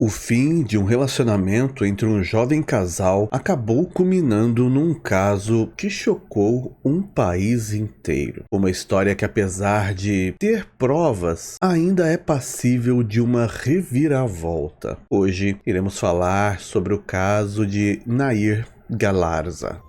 O fim de um relacionamento entre um jovem casal acabou culminando num caso que chocou um país inteiro. Uma história que, apesar de ter provas, ainda é passível de uma reviravolta. Hoje iremos falar sobre o caso de Nair Galarza.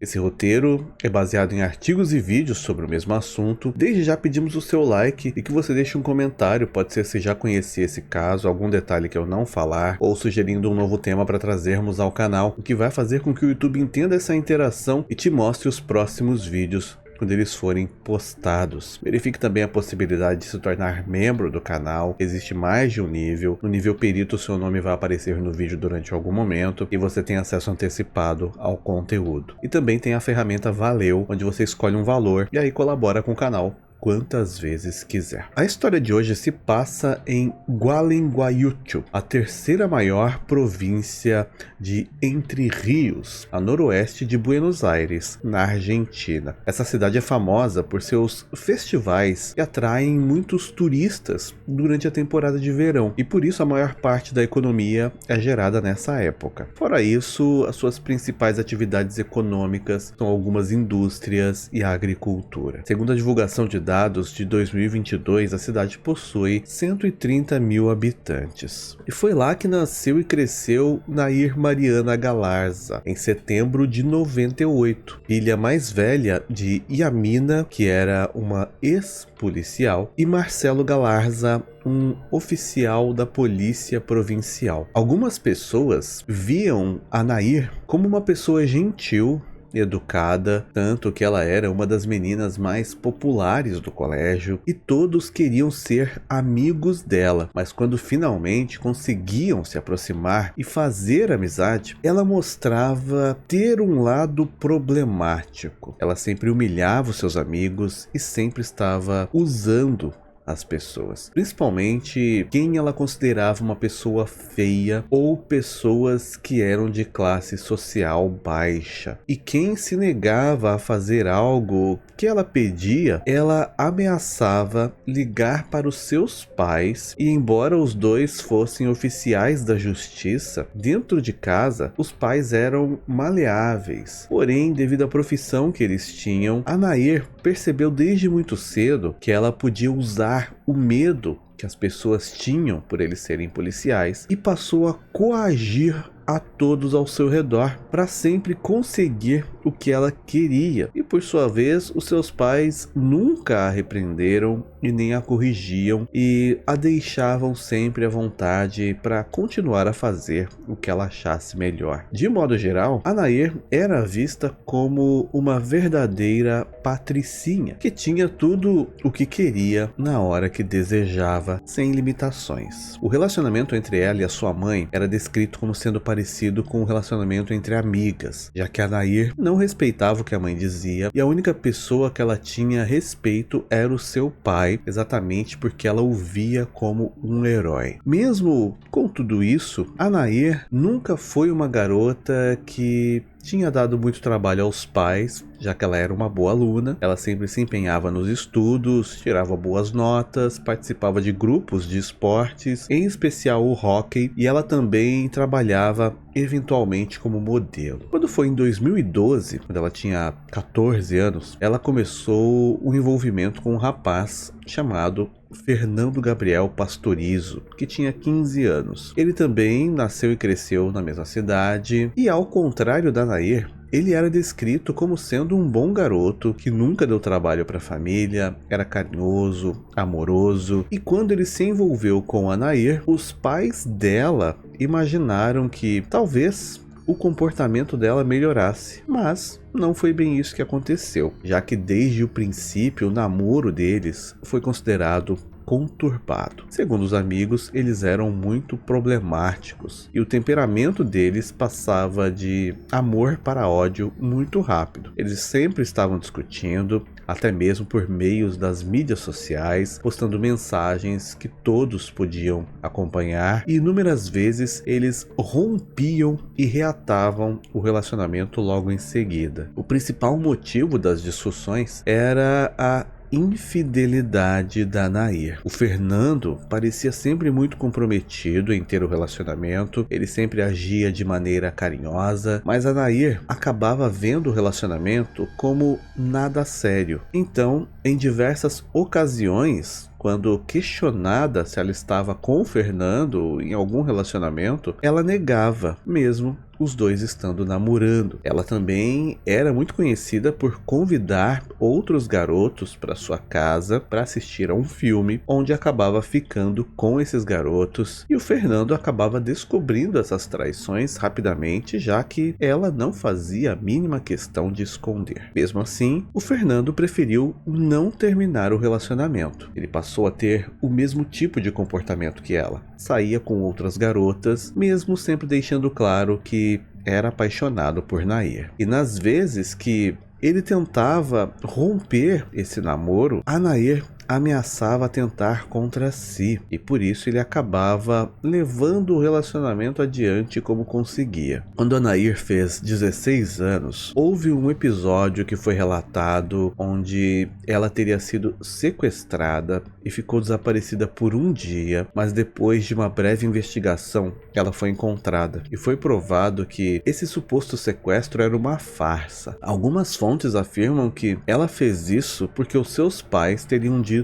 Esse roteiro é baseado em artigos e vídeos sobre o mesmo assunto. Desde já pedimos o seu like e que você deixe um comentário, pode ser se já conhecia esse caso, algum detalhe que eu não falar, ou sugerindo um novo tema para trazermos ao canal, o que vai fazer com que o YouTube entenda essa interação e te mostre os próximos vídeos quando eles forem postados. Verifique também a possibilidade de se tornar membro do canal. Existe mais de um nível. No nível perito, seu nome vai aparecer no vídeo durante algum momento e você tem acesso antecipado ao conteúdo. E também tem a ferramenta Valeu, onde você escolhe um valor e aí colabora com o canal quantas vezes quiser. A história de hoje se passa em Gualeguaychú, a terceira maior província de Entre Rios, a noroeste de Buenos Aires, na Argentina. Essa cidade é famosa por seus festivais que atraem muitos turistas durante a temporada de verão, e por isso a maior parte da economia é gerada nessa época. Fora isso, as suas principais atividades econômicas são algumas indústrias e a agricultura. Segundo a divulgação de dados de 2022, a cidade possui 130 mil habitantes. E foi lá que nasceu e cresceu Nair Mariana Galarza, em setembro de 98, filha mais velha de Yamina, que era uma ex-policial, e Marcelo Galarza, um oficial da polícia provincial. Algumas pessoas viam a Nair como uma pessoa gentil, educada, tanto que ela era uma das meninas mais populares do colégio e todos queriam ser amigos dela, mas quando finalmente conseguiam se aproximar e fazer amizade, ela mostrava ter um lado problemático. Ela sempre humilhava os seus amigos e sempre estava usando as pessoas, principalmente quem ela considerava uma pessoa feia ou pessoas que eram de classe social baixa. E quem se negava a fazer algo que ela pedia, ela ameaçava ligar para os seus pais, e embora os dois fossem oficiais da justiça, dentro de casa os pais eram maleáveis. Porém, devido à profissão que eles tinham, a Nair percebeu desde muito cedo que ela podia usar o medo que as pessoas tinham por eles serem policiais e passou a coagir a todos ao seu redor para sempre conseguir o que ela queria. E por sua vez, os seus pais nunca a repreenderam e nem a corrigiam e a deixavam sempre à vontade para continuar a fazer o que ela achasse melhor. De modo geral, a Nair era vista como uma verdadeira patricinha que tinha tudo o que queria na hora que desejava, sem limitações. O relacionamento entre ela e a sua mãe era descrito como sendo parecido com o relacionamento entre amigas, já que a Nair não respeitava o que a mãe dizia e a única pessoa que ela tinha respeito era o seu pai, exatamente porque ela o via como um herói. Mesmo com tudo isso, a Nair nunca foi uma garota que tinha dado muito trabalho aos pais, já que ela era uma boa aluna. Ela sempre se empenhava nos estudos, tirava boas notas, participava de grupos de esportes, em especial o hóquei, e ela também trabalhava eventualmente como modelo. Quando foi em 2012, quando ela tinha 14 anos, ela começou um envolvimento com um rapaz chamado Fernando Gabriel Pastorizo, que tinha 15 anos. Ele também nasceu e cresceu na mesma cidade, e ao contrário da Nair, ele era descrito como sendo um bom garoto que nunca deu trabalho para a família, era carinhoso, amoroso, e quando ele se envolveu com a Nair, os pais dela imaginaram que talvez o comportamento dela melhorasse, mas não foi bem isso que aconteceu, já que desde o princípio o namoro deles foi considerado conturbado. Segundo os amigos, eles eram muito problemáticos e o temperamento deles passava de amor para ódio muito rápido. Eles sempre estavam discutindo, até mesmo por meios das mídias sociais, postando mensagens que todos podiam acompanhar, e inúmeras vezes eles rompiam e reatavam o relacionamento logo em seguida. O principal motivo das discussões era a infidelidade da Nair. O Fernando parecia sempre muito comprometido em ter o relacionamento, ele sempre agia de maneira carinhosa, mas a Nair acabava vendo o relacionamento como nada sério. Então, em diversas ocasiões, quando questionada se ela estava com o Fernando em algum relacionamento, ela negava, mesmo os dois estando namorando. Ela também era muito conhecida por convidar outros garotos para sua casa para assistir a um filme, onde acabava ficando com esses garotos, e o Fernando acabava descobrindo essas traições rapidamente, já que ela não fazia a mínima questão de esconder. Mesmo assim, o Fernando preferiu não terminar o relacionamento. Ele passou a ter o mesmo tipo de comportamento que ela. Saía com outras garotas, mesmo sempre deixando claro que era apaixonado por Nair. E nas vezes que ele tentava romper esse namoro, a Nair ameaçava tentar contra si, e por isso ele acabava levando o relacionamento adiante como conseguia. Quando a Nair fez 16 anos, houve um episódio que foi relatado onde ela teria sido sequestrada e ficou desaparecida por um dia, mas depois de uma breve investigação, ela foi encontrada e foi provado que esse suposto sequestro era uma farsa. Algumas fontes afirmam que ela fez isso porque os seus pais teriam dito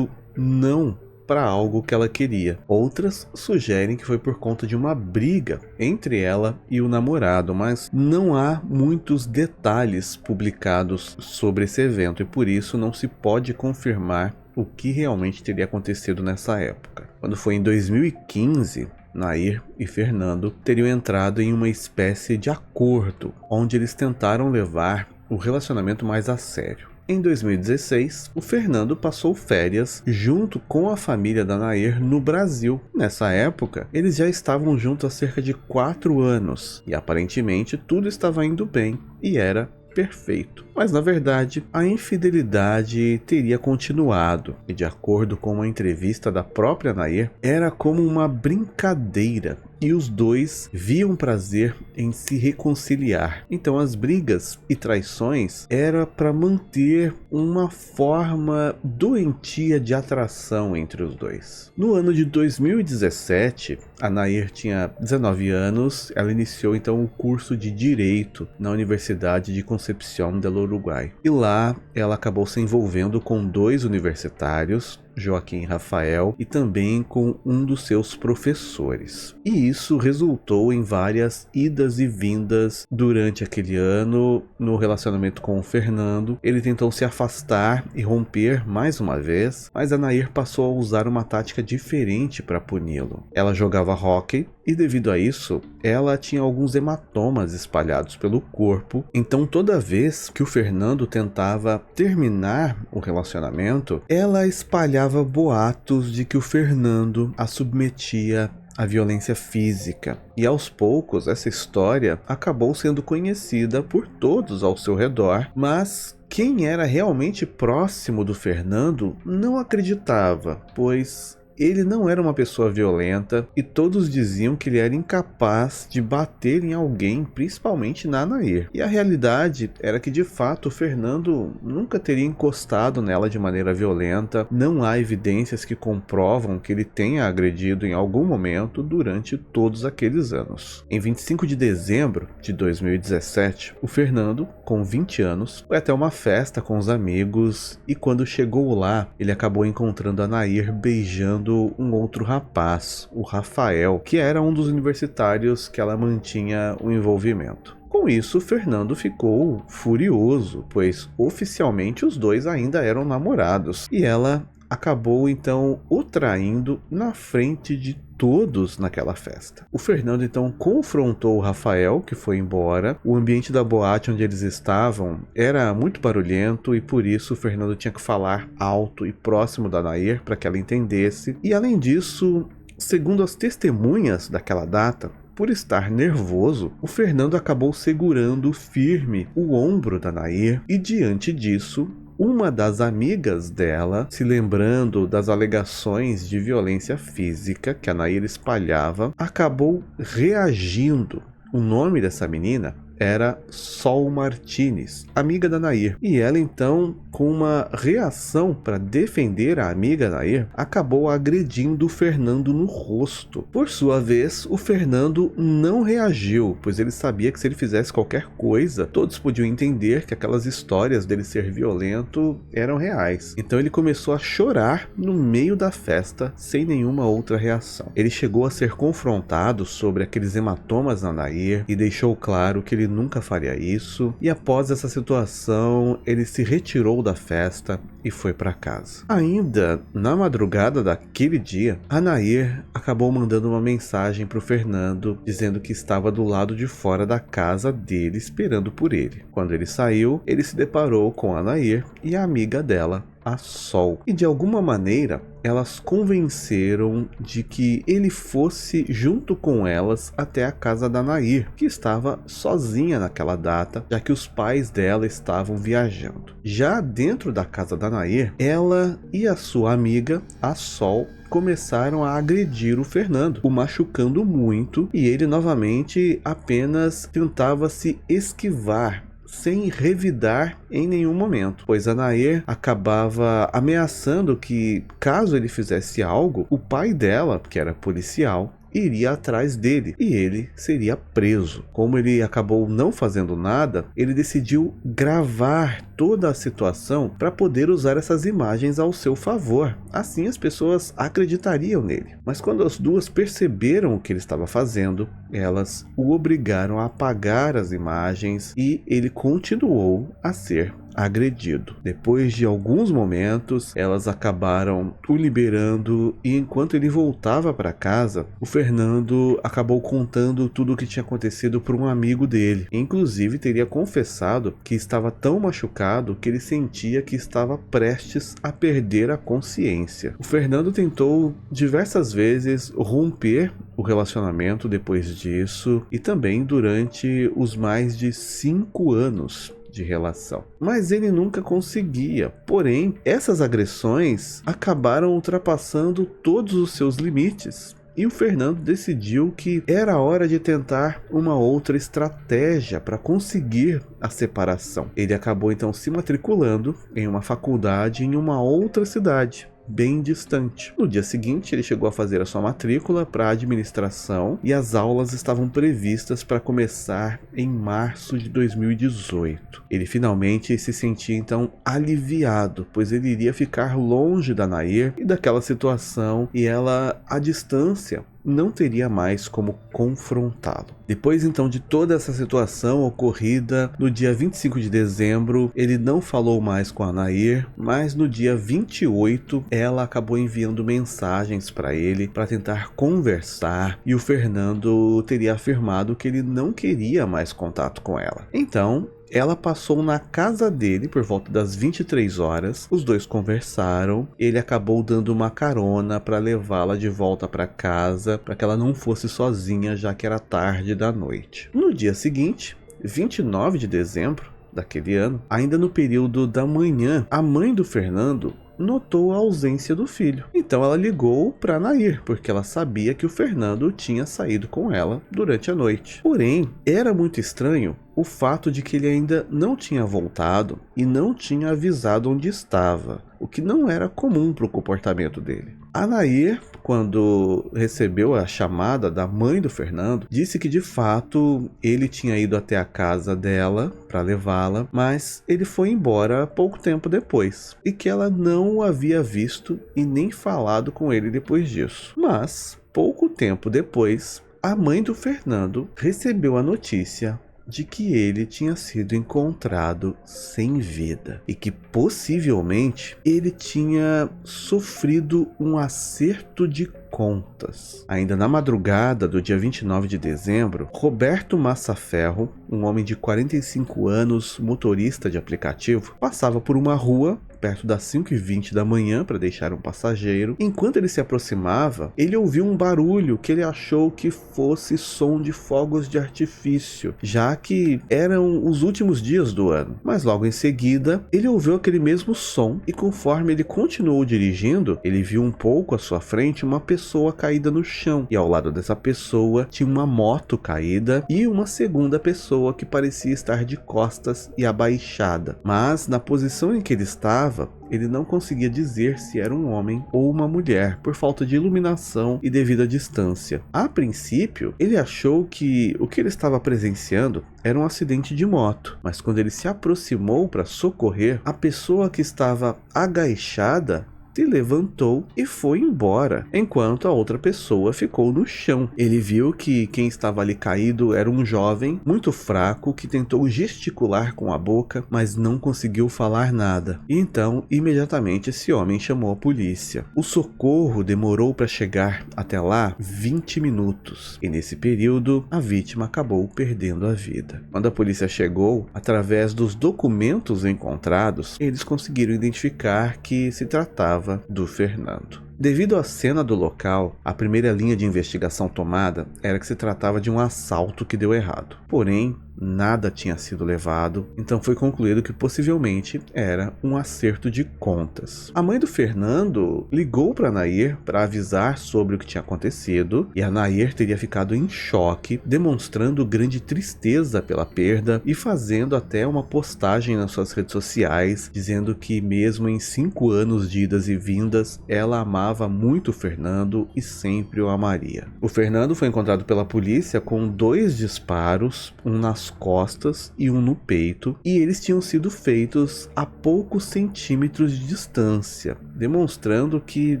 não para algo que ela queria. Outras sugerem que foi por conta de uma briga entre ela e o namorado, mas não há muitos detalhes publicados sobre esse evento e por isso não se pode confirmar o que realmente teria acontecido nessa época. Quando foi em 2015, Nair e Fernando teriam entrado em uma espécie de acordo, onde eles tentaram levar o relacionamento mais a sério. Em 2016, o Fernando passou férias junto com a família da Nair no Brasil. Nessa época, eles já estavam juntos há cerca de 4 anos e aparentemente tudo estava indo bem e era perfeito. Mas na verdade, a infidelidade teria continuado e, de acordo com uma entrevista da própria Nair, era como uma brincadeira e os dois viam prazer em se reconciliar. Então as brigas e traições era para manter uma forma doentia de atração entre os dois. No ano de 2017, a Nair tinha 19 anos, ela iniciou então o curso de Direito na Universidade de Concepción del Uruguai. E lá ela acabou se envolvendo com 2 universitários, Joaquim e Rafael, e também com um dos seus professores. E isso resultou em várias idas e vindas durante aquele ano no relacionamento com o Fernando. Ele tentou se afastar e romper mais uma vez, mas a Nair passou a usar uma tática diferente para puni-lo. Ela jogava hóquei e, devido a isso, ela tinha alguns hematomas espalhados pelo corpo. Então toda vez que o Fernando tentava terminar o relacionamento, ela espalhava boatos de que o Fernando a submetia à violência física. E aos poucos essa história acabou sendo conhecida por todos ao seu redor, mas quem era realmente próximo do Fernando não acreditava, pois ele não era uma pessoa violenta e todos diziam que ele era incapaz de bater em alguém, principalmente na Nair. E a realidade era que, de fato, o Fernando nunca teria encostado nela de maneira violenta. Não há evidências que comprovam que ele tenha agredido em algum momento durante todos aqueles anos. Em 25 de dezembro de 2017, o Fernando, com 20 anos, foi até uma festa com os amigos e quando chegou lá, ele acabou encontrando a Nair beijando um outro rapaz, o Rafael, que era um dos universitários que ela mantinha o envolvimento. Com isso, Fernando ficou furioso, pois oficialmente os dois ainda eram namorados, e ela acabou então o traindo na frente de todos naquela festa. O Fernando então confrontou o Rafael, que foi embora. O ambiente da boate onde eles estavam era muito barulhento e por isso o Fernando tinha que falar alto e próximo da Nair para que ela entendesse. E além disso, segundo as testemunhas daquela data, por estar nervoso, o Fernando acabou segurando firme o ombro da Nair e diante disso, uma das amigas dela, se lembrando das alegações de violência física que a Nair espalhava, acabou reagindo. O nome dessa menina era Sol Martinez, amiga da Nair. E ela então, com uma reação para defender a amiga Nair, acabou agredindo o Fernando no rosto. Por sua vez, o Fernando não reagiu, pois ele sabia que se ele fizesse qualquer coisa, todos podiam entender que aquelas histórias dele ser violento eram reais. Então ele começou a chorar no meio da festa, sem nenhuma outra reação. Ele chegou a ser confrontado sobre aqueles hematomas na Nair e deixou claro que ele nunca faria isso, e após essa situação ele se retirou da festa e foi para casa. Ainda na madrugada daquele dia, a Nair acabou mandando uma mensagem para o Fernando dizendo que estava do lado de fora da casa dele esperando por ele. Quando ele saiu, ele se deparou com a Nair e a amiga dela, a Sol, e de alguma maneira elas convenceram de que ele fosse junto com elas até a casa da Nair, que estava sozinha naquela data, já que os pais dela estavam viajando. Já dentro da casa da Nair, ela e a sua amiga, a Sol, começaram a agredir o Fernando, o machucando muito, e ele novamente apenas tentava se esquivar, sem revidar em nenhum momento, pois a Nair acabava ameaçando que, caso ele fizesse algo, o pai dela, que era policial, iria atrás dele e ele seria preso. Como ele acabou não fazendo nada, ele decidiu gravar toda a situação para poder usar essas imagens ao seu favor. Assim as pessoas acreditariam nele. Mas quando as duas perceberam o que ele estava fazendo, elas o obrigaram a apagar as imagens e ele continuou a ser agredido. Depois de alguns momentos, elas acabaram o liberando e enquanto ele voltava para casa, o Fernando acabou contando tudo o que tinha acontecido para um amigo dele. Inclusive, teria confessado que estava tão machucado que ele sentia que estava prestes a perder a consciência. O Fernando tentou diversas vezes romper o relacionamento depois disso e também durante os mais de 5 anos de relação. Mas ele nunca conseguia. Porém, essas agressões acabaram ultrapassando todos os seus limites. E o Fernando decidiu que era hora de tentar uma outra estratégia para conseguir a separação. Ele acabou então se matriculando em uma faculdade em uma outra cidade, bem distante. No dia seguinte, ele chegou a fazer a sua matrícula para administração e as aulas estavam previstas para começar em março de 2018. Ele finalmente se sentia então aliviado, pois ele iria ficar longe da Nair e daquela situação e ela à distância não teria mais como confrontá-lo. Depois então de toda essa situação ocorrida, no dia 25 de dezembro, ele não falou mais com a Nair, mas no dia 28 ela acabou enviando mensagens para ele para tentar conversar e o Fernando teria afirmado que ele não queria mais contato com ela. Então, ela passou na casa dele por volta das 23 horas, os dois conversaram, ele acabou dando uma carona para levá-la de volta para casa, para que ela não fosse sozinha, já que era tarde da noite. No dia seguinte, 29 de dezembro daquele ano, ainda no período da manhã, a mãe do Fernando notou a ausência do filho. Então ela ligou para Nair, porque ela sabia que o Fernando tinha saído com ela durante a noite. Porém, era muito estranho o fato de que ele ainda não tinha voltado e não tinha avisado onde estava, o que não era comum para o comportamento dele. A Nair, quando recebeu a chamada da mãe do Fernando, disse que de fato ele tinha ido até a casa dela para levá-la, mas ele foi embora pouco tempo depois e que ela não o havia visto e nem falado com ele depois disso. Mas, pouco tempo depois, a mãe do Fernando recebeu a notícia de que ele tinha sido encontrado sem vida e que possivelmente ele tinha sofrido um acerto de contas. Ainda na madrugada do dia 29 de dezembro, Roberto Massaferro, um homem de 45 anos, motorista de aplicativo, passava por uma rua perto das 5h20 da manhã para deixar um passageiro. Enquanto ele se aproximava, ele ouviu um barulho que ele achou que fosse som de fogos de artifício, já que eram os últimos dias do ano. Mas logo em seguida, ele ouviu aquele mesmo som e conforme ele continuou dirigindo, ele viu um pouco à sua frente uma pessoa caída no chão e ao lado dessa pessoa tinha uma moto caída e uma segunda pessoa que parecia estar de costas e abaixada. Mas na posição em que ele estava, ele não conseguia dizer se era um homem ou uma mulher, por falta de iluminação e devido à distância. A princípio, ele achou que o que ele estava presenciando era um acidente de moto, mas quando ele se aproximou para socorrer, a pessoa que estava agachada se levantou e foi embora, enquanto a outra pessoa ficou no chão. Ele viu que quem estava ali caído era um jovem muito fraco que tentou gesticular com a boca, mas não conseguiu falar nada. E então, imediatamente, esse homem chamou a polícia. O socorro demorou para chegar até lá 20 minutos, e nesse período, a vítima acabou perdendo a vida. Quando a polícia chegou, através dos documentos encontrados, eles conseguiram identificar que se tratava do Fernando. Devido à cena do local, a primeira linha de investigação tomada era que se tratava de um assalto que deu errado. Porém, nada tinha sido levado, então foi concluído que possivelmente era um acerto de contas. A mãe do Fernando ligou para a Nair para avisar sobre o que tinha acontecido e a Nair teria ficado em choque, demonstrando grande tristeza pela perda e fazendo até uma postagem nas suas redes sociais dizendo que mesmo em 5 anos de idas e vindas, ela amava muito o Fernando e sempre o amaria. O Fernando foi encontrado pela polícia com 2 disparos, um nas costas e um no peito, e eles tinham sido feitos a poucos centímetros de distância, demonstrando que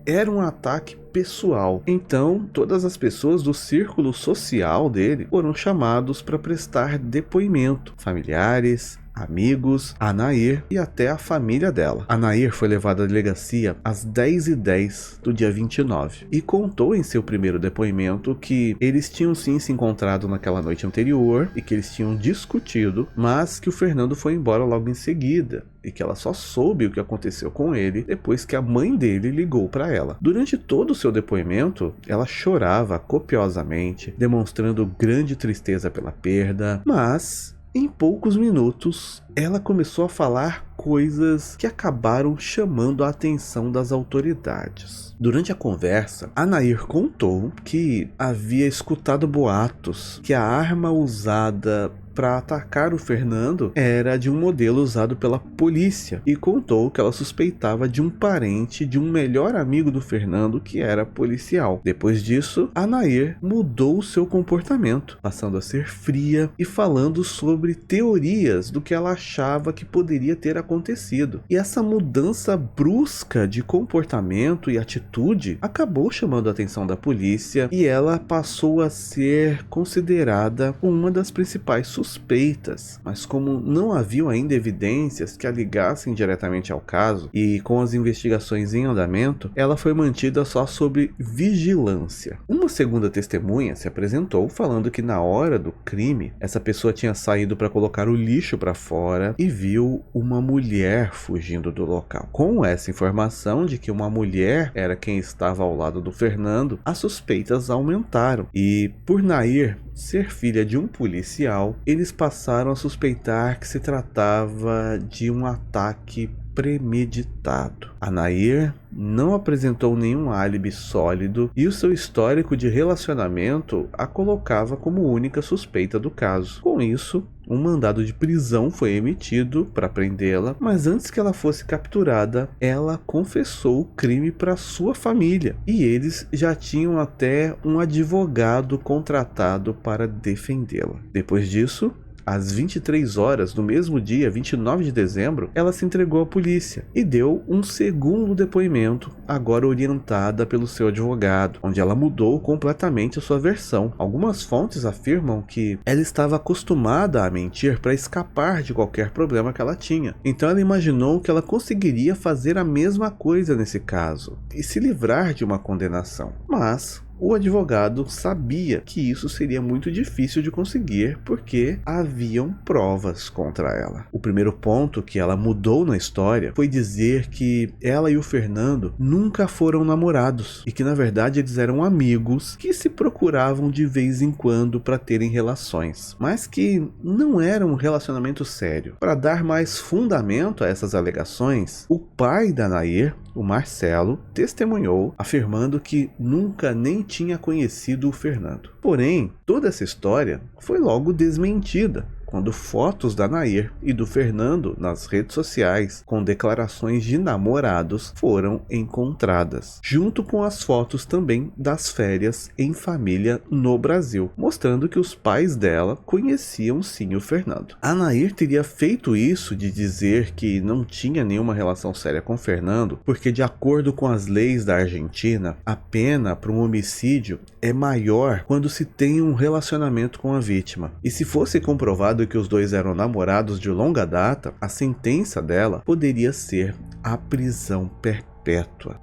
era um ataque pessoal. Então, todas as pessoas do círculo social dele foram chamados para prestar depoimento, familiares, amigos, a Nair e até a família dela. A Nair foi levada à delegacia às 10h10 do dia 29 e contou em seu primeiro depoimento que eles tinham sim se encontrado naquela noite anterior e que eles tinham discutido, mas que o Fernando foi embora logo em seguida e que ela só soube o que aconteceu com ele depois que a mãe dele ligou para ela. Durante todo o seu depoimento, ela chorava copiosamente, demonstrando grande tristeza pela perda, mas em poucos minutos, ela começou a falar coisas que acabaram chamando a atenção das autoridades. Durante a conversa, a Nair contou que havia escutado boatos que a arma usada para atacar o Fernando era de um modelo usado pela polícia e contou que ela suspeitava de um parente de um melhor amigo do Fernando que era policial. Depois disso, a Nair mudou seu comportamento, passando a ser fria e falando sobre teorias do que ela achava que poderia ter acontecido. E essa mudança brusca de comportamento e atitude acabou chamando a atenção da polícia e ela passou a ser considerada uma das principais suspeitas, mas como não haviam ainda evidências que a ligassem diretamente ao caso e com as investigações em andamento, ela foi mantida só sob vigilância. Uma segunda testemunha se apresentou falando que na hora do crime, essa pessoa tinha saído para colocar o lixo para fora e viu uma mulher fugindo do local. Com essa informação de que uma mulher era quem estava ao lado do Fernando, as suspeitas aumentaram e, por Nair ser filha de um policial, eles passaram a suspeitar que se tratava de um ataque premeditado. A Nair não apresentou nenhum álibi sólido e o seu histórico de relacionamento a colocava como única suspeita do caso. Com isso, um mandado de prisão foi emitido para prendê-la, mas antes que ela fosse capturada, ela confessou o crime para sua família e eles já tinham até um advogado contratado para defendê-la. Depois disso, às 23 horas do mesmo dia, 29 de dezembro, ela se entregou à polícia e deu um segundo depoimento, agora orientada pelo seu advogado, onde ela mudou completamente a sua versão. Algumas fontes afirmam que ela estava acostumada a mentir para escapar de qualquer problema que ela tinha. Então ela imaginou que ela conseguiria fazer a mesma coisa nesse caso e se livrar de uma condenação. Mas o advogado sabia que isso seria muito difícil de conseguir porque haviam provas contra ela. O primeiro ponto que ela mudou na história foi dizer que ela e o Fernando nunca foram namorados e que na verdade eles eram amigos que se procuravam de vez em quando para terem relações, mas que não era um relacionamento sério. Para dar mais fundamento a essas alegações, o pai da Nair, o Marcelo, testemunhou, afirmando que nunca nem tinha conhecido o Fernando. Porém, toda essa história foi logo desmentida quando fotos da Nair e do Fernando nas redes sociais com declarações de namorados foram encontradas, junto com as fotos também das férias em família no Brasil, mostrando que os pais dela conheciam sim o Fernando. A Nair teria feito isso de dizer que não tinha nenhuma relação séria com o Fernando, porque de acordo com as leis da Argentina, a pena para um homicídio é maior quando se tem um relacionamento com a vítima. E se fosse comprovado que os dois eram namorados de longa data, a sentença dela poderia ser a prisão perpétua.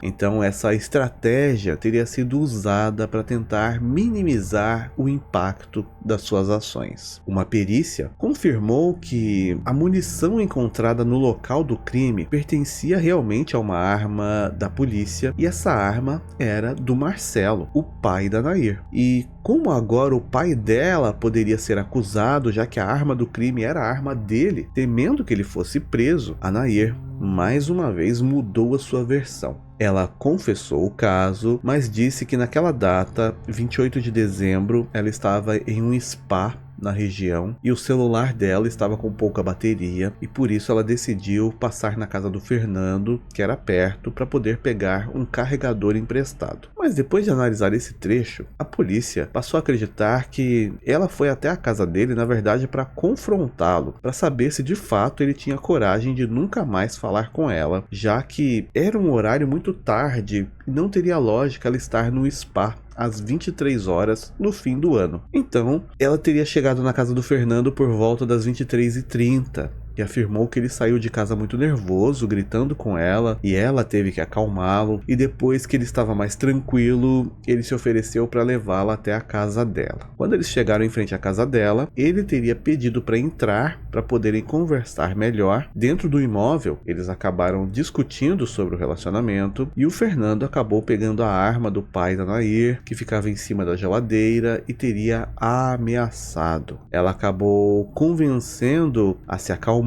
Então essa estratégia teria sido usada para tentar minimizar o impacto das suas ações. Uma perícia confirmou que a munição encontrada no local do crime pertencia realmente a uma arma da polícia e essa arma era do Marcelo, o pai da Nair. E como agora o pai dela poderia ser acusado, já que a arma do crime era a arma dele, temendo que ele fosse preso, a Nair mais uma vez mudou a sua versão. Ela confessou o caso, mas disse que naquela data, 28 de dezembro, ela estava em um spa na região e o celular dela estava com pouca bateria e por isso ela decidiu passar na casa do Fernando, que era perto, para poder pegar um carregador emprestado. Mas depois de analisar esse trecho, a polícia passou a acreditar que ela foi até a casa dele, na verdade, para confrontá-lo, para saber se de fato ele tinha coragem de nunca mais falar com ela, já que era um horário muito tarde e não teria lógica ela estar no spa às 23 horas no fim do ano. Então, ela teria chegado na casa do Fernando por volta das 23h30 e afirmou que ele saiu de casa muito nervoso, gritando com ela, e ela teve que acalmá-lo, e depois que ele estava mais tranquilo, ele se ofereceu para levá-la até a casa dela. Quando eles chegaram em frente à casa dela, ele teria pedido para entrar para poderem conversar melhor. Dentro do imóvel, eles acabaram discutindo sobre o relacionamento, e o Fernando acabou pegando a arma do pai da Nair, que ficava em cima da geladeira, e teria ameaçado. Ela acabou convencendo a se acalmar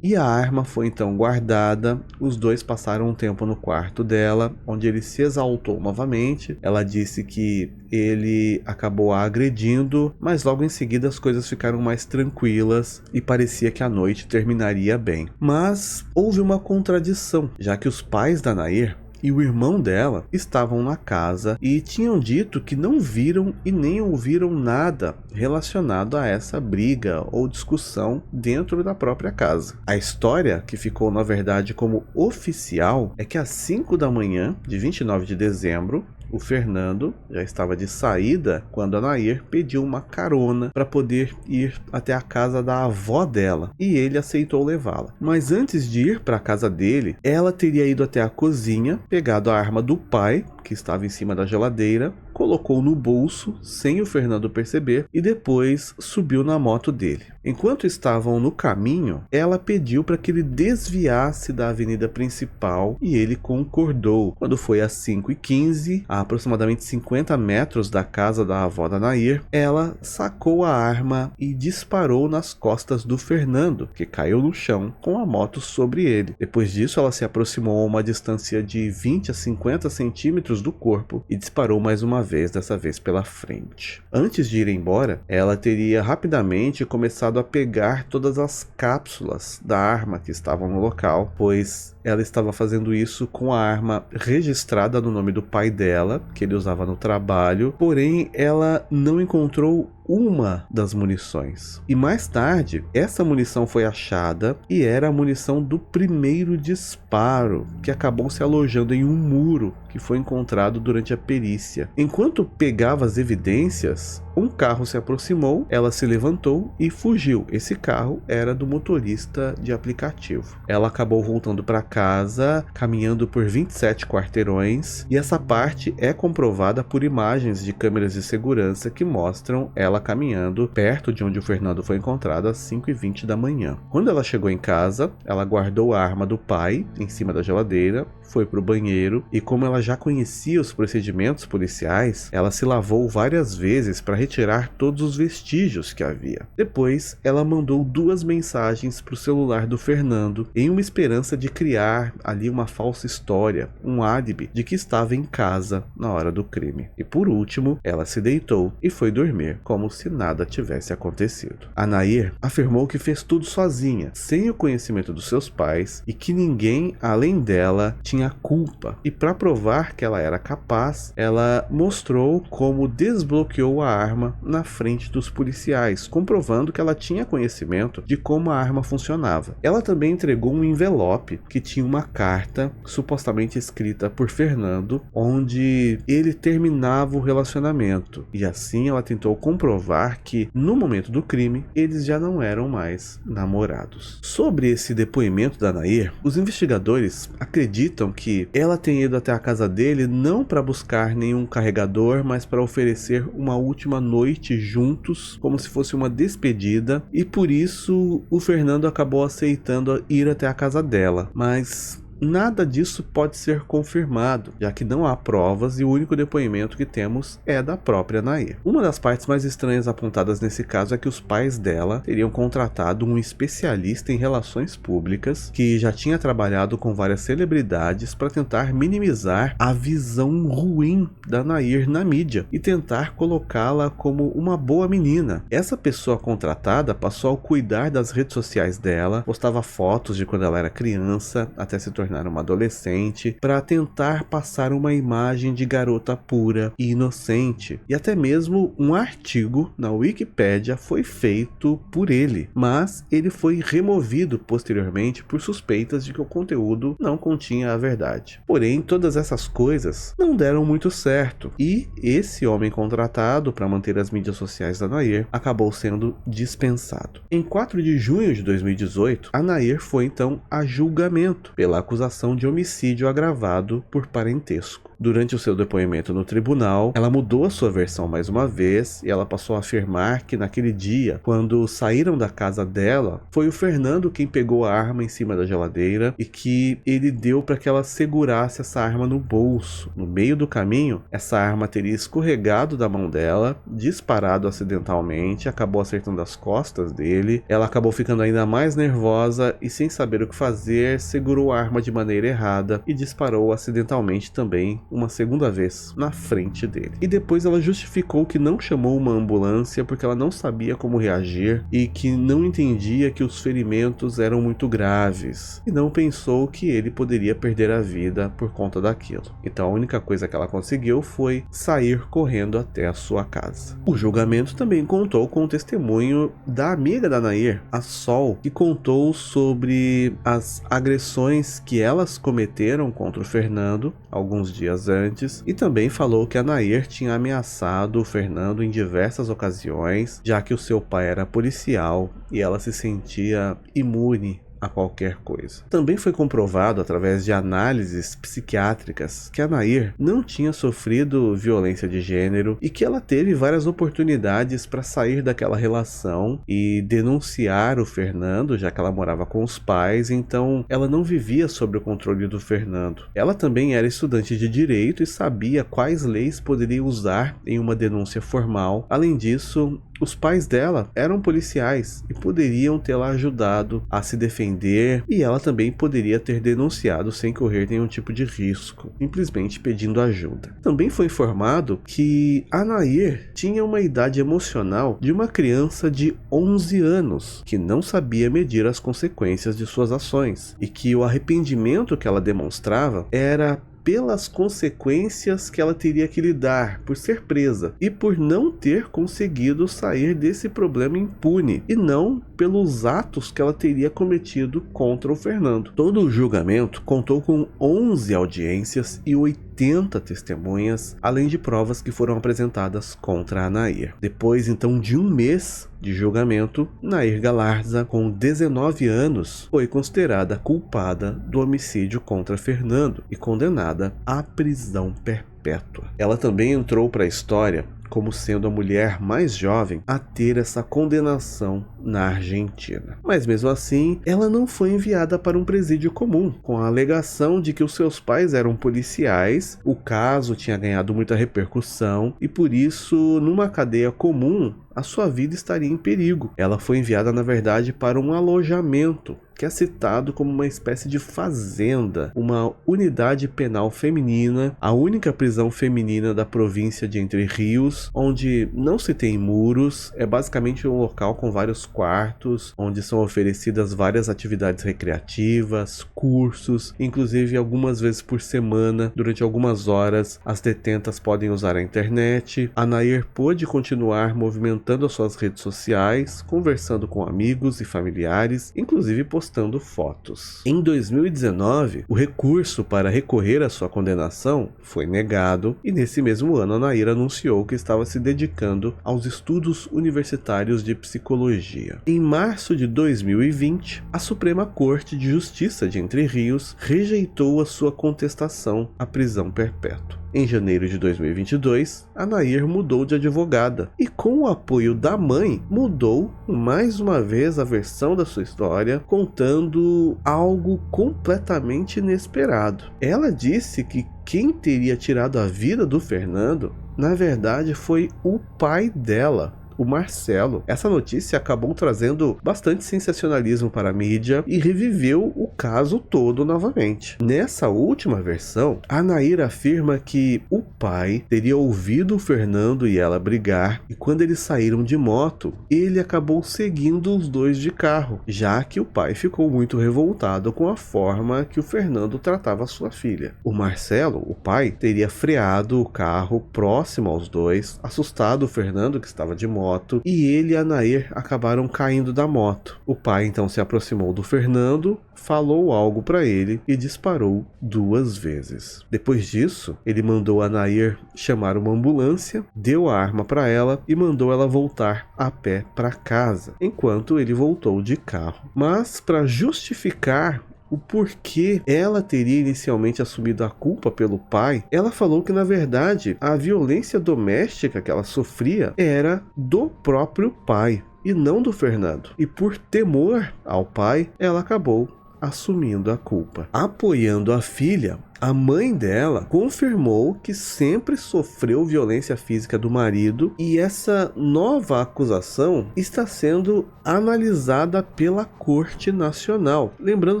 e a arma foi então guardada. Os dois passaram um tempo no quarto dela, onde ele se exaltou novamente. Ela disse que ele acabou a agredindo, mas logo em seguida as coisas ficaram mais tranquilas e parecia que a noite terminaria bem. Mas houve uma contradição, já que os pais da Nair e o irmão dela estavam na casa e tinham dito que não viram e nem ouviram nada relacionado a essa briga ou discussão dentro da própria casa. A história que ficou na verdade como oficial é que às 5 da manhã de 29 de dezembro, o Fernando já estava de saída quando a Nair pediu uma carona para poder ir até a casa da avó dela e ele aceitou levá-la. Mas antes de ir para a casa dele, ela teria ido até a cozinha, pegado a arma do pai, que estava em cima da geladeira, colocou no bolso sem o Fernando perceber e depois subiu na moto dele. Enquanto estavam no caminho, ela pediu para que ele desviasse da avenida principal e ele concordou. Quando foi às 5h15, a aproximadamente 50 metros da casa da avó da Nair, ela sacou a arma e disparou nas costas do Fernando, que caiu no chão com a moto sobre ele. Depois disso, ela se aproximou a uma distância de 20 a 50 centímetros do corpo e disparou mais uma vez, dessa vez pela frente. Antes de ir embora, ela teria rapidamente começado a pegar todas as cápsulas da arma que estavam no local, pois ela estava fazendo isso com a arma registrada no nome do pai dela, que ele usava no trabalho, porém ela não encontrou uma das munições. E mais tarde, essa munição foi achada e era a munição do primeiro disparo, que acabou se alojando em um muro que foi encontrado durante a perícia. Enquanto pegava as evidências, um carro se aproximou, ela se levantou e fugiu. Esse carro era do motorista de aplicativo. Ela acabou voltando para casa caminhando por 27 quarteirões, e essa parte é comprovada por imagens de câmeras de segurança que mostram ela caminhando perto de onde o Fernando foi encontrado às 5h20 da manhã. Quando ela chegou em casa, ela guardou a arma do pai em cima da geladeira, foi para o banheiro e, como ela já conhecia os procedimentos policiais, ela se lavou várias vezes para retirar todos os vestígios que havia. Depois, ela mandou 2 mensagens para o celular do Fernando em uma esperança de criar ali uma falsa história, um álibi de que estava em casa na hora do crime. E por último, ela se deitou e foi dormir como se nada tivesse acontecido. A Nair afirmou que fez tudo sozinha, sem o conhecimento dos seus pais, e que ninguém além dela tinha culpa. E para provar que ela era capaz, ela mostrou como desbloqueou a arma na frente dos policiais, comprovando que ela tinha conhecimento de como a arma funcionava. Ela também entregou um envelope que tinha uma carta supostamente escrita por Fernando, onde ele terminava o relacionamento, e assim ela tentou comprovar que no momento do crime eles já não eram mais namorados. Sobre esse depoimento da Nair, os investigadores acreditam que ela tenha ido até a casa dele não para buscar nenhum carregador, mas para oferecer uma última noite juntos, como se fosse uma despedida, e por isso o Fernando acabou aceitando ir até a casa dela. Mas nada disso pode ser confirmado, já que não há provas e o único depoimento que temos é da própria Nair. Uma das partes mais estranhas apontadas nesse caso é que os pais dela teriam contratado um especialista em relações públicas que já tinha trabalhado com várias celebridades para tentar minimizar a visão ruim da Nair na mídia e tentar colocá-la como uma boa menina. Essa pessoa contratada passou a cuidar das redes sociais dela, postava fotos de quando ela era criança até se tornar uma adolescente, para tentar passar uma imagem de garota pura e inocente. E até mesmo um artigo na Wikipédia foi feito por ele, mas ele foi removido posteriormente por suspeitas de que o conteúdo não continha a verdade. Porém, todas essas coisas não deram muito certo, e esse homem contratado para manter as mídias sociais da Nair acabou sendo dispensado. Em 4 de junho de 2018, a Nair foi então a julgamento pela acusação de homicídio agravado por parentesco. Durante o seu depoimento no tribunal, ela mudou a sua versão mais uma vez e ela passou a afirmar que naquele dia, quando saíram da casa dela, foi o Fernando quem pegou a arma em cima da geladeira e que ele deu para que ela segurasse essa arma no bolso. No meio do caminho, essa arma teria escorregado da mão dela, disparado acidentalmente, acabou acertando as costas dele. Ela acabou ficando ainda mais nervosa e, sem saber o que fazer, segurou a arma de maneira errada e disparou acidentalmente também uma segunda vez na frente dele. E depois ela justificou que não chamou uma ambulância porque ela não sabia como reagir e que não entendia que os ferimentos eram muito graves e não pensou que ele poderia perder a vida por conta daquilo. Então a única coisa que ela conseguiu foi sair correndo até a sua casa. O julgamento também contou com o testemunho da amiga da Nair, a Sol, que contou sobre as agressões que elas cometeram contra o Fernando alguns dias antes, e também falou que a Nair tinha ameaçado o Fernando em diversas ocasiões, já que o seu pai era policial e ela se sentia imune a qualquer coisa. Também foi comprovado através de análises psiquiátricas que a Nair não tinha sofrido violência de gênero e que ela teve várias oportunidades para sair daquela relação e denunciar o Fernando, já que ela morava com os pais, então ela não vivia sob o controle do Fernando. Ela também era estudante de direito e sabia quais leis poderia usar em uma denúncia formal. Além disso, os pais dela eram policiais e poderiam tê-la ajudado a se defender, e ela também poderia ter denunciado sem correr nenhum tipo de risco, simplesmente pedindo ajuda. Também foi informado que a Nair tinha uma idade emocional de uma criança de 11 anos, que não sabia medir as consequências de suas ações, e que o arrependimento que ela demonstrava era pelas consequências que ela teria que lidar por ser presa e por não ter conseguido sair desse problema impune, e não pelos atos que ela teria cometido contra o Fernando. Todo o julgamento contou com 11 audiências e 80 80 testemunhas, além de provas que foram apresentadas contra a Nair. Depois, então, de um mês de julgamento, Nair Galarza, com 19 anos, foi considerada culpada do homicídio contra Fernando e condenada à prisão perpétua. Ela também entrou para a história como sendo a mulher mais jovem a ter essa condenação na Argentina. Mas mesmo assim, ela não foi enviada para um presídio comum, com a alegação de que os seus pais eram policiais, o caso tinha ganhado muita repercussão e por isso, numa cadeia comum, a sua vida estaria em perigo. Ela foi enviada, na verdade, para um alojamento, que é citado como uma espécie de fazenda, uma unidade penal feminina, a única prisão feminina da província de Entre Rios, onde não se tem muros, é basicamente um local com vários quartos, onde são oferecidas várias atividades recreativas, cursos, inclusive algumas vezes por semana, durante algumas horas, as detentas podem usar a internet. A Nair pôde continuar movimentando as suas redes sociais, conversando com amigos e familiares, inclusive postando fotos. Em 2019, o recurso para recorrer à sua condenação foi negado e nesse mesmo ano a Nair anunciou que estava se dedicando aos estudos universitários de psicologia. Em março de 2020, a Suprema Corte de Justiça de Entre Rios rejeitou a sua contestação à prisão perpétua. Em janeiro de 2022, a Nair mudou de advogada e, com o apoio da mãe, mudou mais uma vez a versão da sua história, contando algo completamente inesperado. Ela disse que quem teria tirado a vida do Fernando, na verdade, foi o pai dela, o Marcelo. Essa notícia acabou trazendo bastante sensacionalismo para a mídia e reviveu o caso todo novamente. Nessa última versão, a Nair afirma que o pai teria ouvido o Fernando e ela brigar e quando eles saíram de moto, ele acabou seguindo os dois de carro, já que o pai ficou muito revoltado com a forma que o Fernando tratava sua filha. O Marcelo, o pai, teria freado o carro próximo aos dois, assustado o Fernando que estava de moto, e ele e a Nair acabaram caindo da moto. O pai então se aproximou do Fernando, falou algo para ele e disparou 2 vezes. Depois disso, ele mandou a Nair chamar uma ambulância, deu a arma para ela e mandou ela voltar a pé para casa, enquanto ele voltou de carro. Mas para justificar o porquê ela teria inicialmente assumido a culpa pelo pai, ela falou que na verdade a violência doméstica que ela sofria era do próprio pai e não do Fernando. E por temor ao pai, ela acabou assumindo a culpa. Apoiando a filha, a mãe dela confirmou que sempre sofreu violência física do marido e essa nova acusação está sendo analisada pela Corte Nacional. Lembrando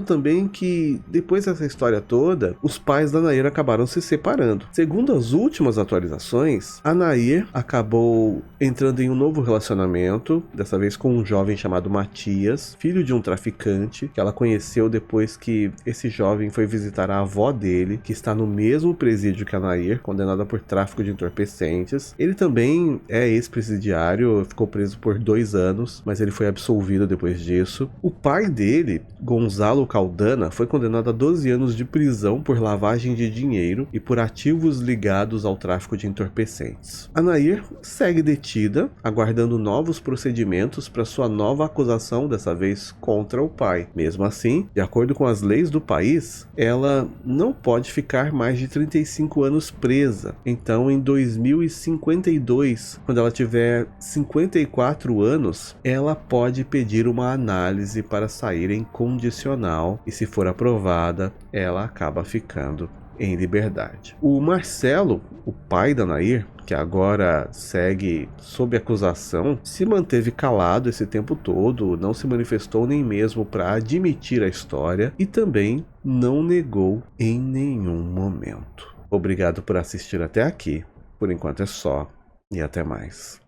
também que depois dessa história toda, os pais da Nair acabaram se separando. Segundo as últimas atualizações, a Nair acabou entrando em um novo relacionamento, dessa vez com um jovem chamado Matias, filho de um traficante, que ela conheceu depois que esse jovem foi visitar a avó dele, que está no mesmo presídio que a Nair, condenada por tráfico de entorpecentes. Ele também é ex-presidiário, ficou preso por 2 anos, mas ele foi absolvido depois disso. O pai dele, Gonzalo Caldana, foi condenado a 12 anos de prisão por lavagem de dinheiro e por ativos ligados ao tráfico de entorpecentes. A Nair segue detida, aguardando novos procedimentos para sua nova acusação, dessa vez contra o pai. Mesmo assim, de acordo com as leis do país, ela não pode ficar mais de 35 anos presa. Então, em 2052, quando ela tiver 54 anos, ela pode pedir uma análise para sair em condicional e, se for aprovada, ela acaba ficando em liberdade. O Marcelo, o pai da Nair, que agora segue sob acusação, se manteve calado esse tempo todo, não se manifestou nem mesmo para admitir a história e também não negou em nenhum momento. Obrigado por assistir até aqui. Por enquanto é só e até mais.